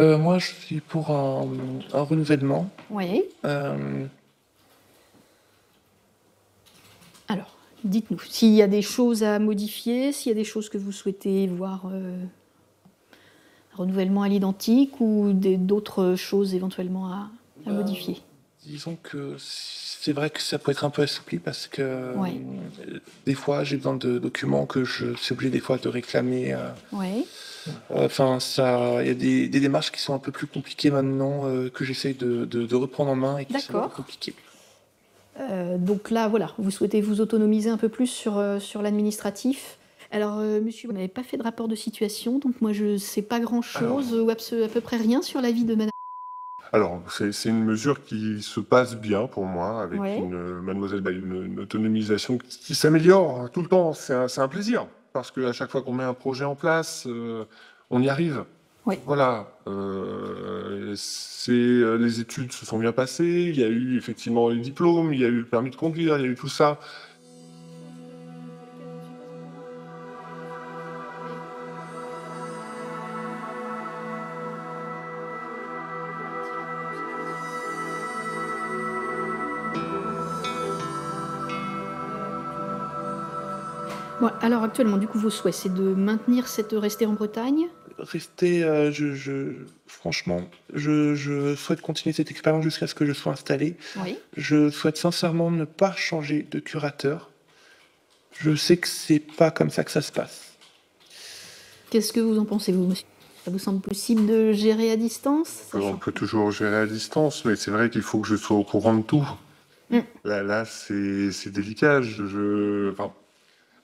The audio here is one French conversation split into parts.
Moi, je suis pour un renouvellement. Oui. Euh, Alors, dites-nous, s'il y a des choses à modifier, s'il y a des choses que vous souhaitez voir, un renouvellement à l'identique ou d'autres choses éventuellement à modifier. Disons que c'est vrai que ça peut être un peu assoupli parce que Oui. des fois, j'ai besoin de documents que je suis obligé des fois de réclamer. Oui. Enfin, ça, il y a des démarches qui sont un peu plus compliquées maintenant que j'essaye de reprendre en main et qui sont vraiment D'accord. compliquées. Donc là, voilà, vous souhaitez vous autonomiser un peu plus sur l'administratif. Alors, monsieur, vous n'avez pas fait de rapport de situation, donc moi je ne sais pas grand-chose ou à peu près rien sur la vie de madame. Alors, c'est une mesure qui se passe bien pour moi, avec Ouais. mademoiselle, une autonomisation qui s'améliore tout le temps. C'est un plaisir, parce qu'à chaque fois qu'on met un projet en place, on y arrive. Oui. Voilà. Les études se sont bien passées, il y a eu effectivement les diplômes, il y a eu le permis de conduire, il y a eu tout ça. Bon, alors actuellement, du coup, vos souhaits, c'est de rester en Bretagne. Rester, franchement, je souhaite continuer cette expérience jusqu'à ce que je sois installé. Oui. Je souhaite sincèrement ne pas changer de curateur. Je sais que c'est pas comme ça que ça se passe. Qu'est-ce que vous en pensez, vous, monsieur? Ça vous semble possible de gérer à distance? On peut toujours gérer à distance, mais c'est vrai qu'il faut que je sois au courant de tout. Mm. Là, c'est délicat. Enfin,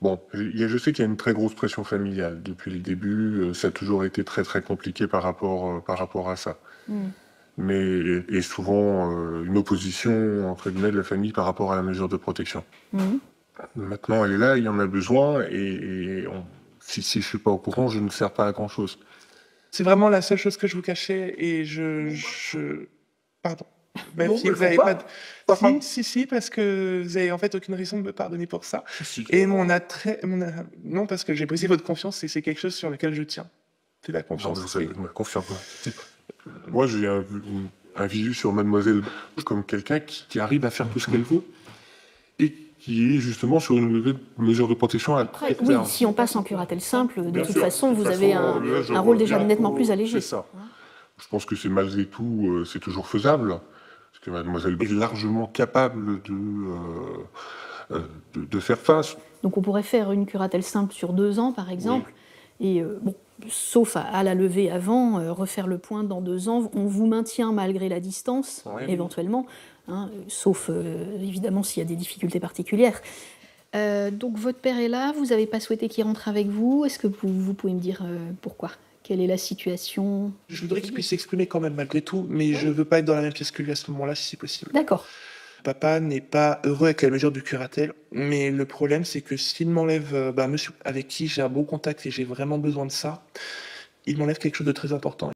bon, je sais qu'il y a une très grosse pression familiale depuis le début. Ça a toujours été très très compliqué par rapport à ça. Mm. Et souvent une opposition entre guillemets de la famille par rapport à la mesure de protection. Mm. Maintenant, elle est là, il y en a besoin, si je suis pas au courant, je ne sers pas à grand chose. C'est vraiment la seule chose que je vous cachais et pardon. Même Non, si mais vous faut n'avez pas. pas... Si, parce que vous avez en fait aucune raison de me pardonner pour ça. Et non, parce que j'ai brisé votre confiance et c'est quelque chose sur lequel je tiens. C'est la Non, confiance. vous avez ma confiance. Moi, j'ai un visu sur Mademoiselle comme quelqu'un qui arrive à faire tout ce qu'elle veut et qui est justement sur une mesure de protection à Après, très oui, terme. si on passe en curatelle simple, de Bien toute sûr. façon, De toute vous façon, avez là, je un rôle déjà reviens nettement plus allégé. C'est ça. Je pense que c'est malgré tout, c'est toujours faisable. Parce que Mademoiselle est largement capable de faire face. Donc on pourrait faire une curatelle simple sur 2 ans, par exemple, et bon, sauf à la lever avant, refaire le point dans 2 ans. On vous maintient malgré la distance, Oui. éventuellement, hein, sauf évidemment s'il y a des difficultés particulières. Donc votre père est là, vous n'avez pas souhaité qu'il rentre avec vous. Est-ce que vous pouvez me dire pourquoi? Quelle est la situation? Je voudrais qu'il puisse s'exprimer quand même malgré tout, mais je veux pas être dans la même pièce que lui à ce moment-là, si c'est possible. D'accord. Papa n'est pas heureux avec la mesure du curatelle, mais le problème c'est que s'il m'enlève monsieur avec qui j'ai un bon contact et j'ai vraiment besoin de ça, il m'enlève quelque chose de très important.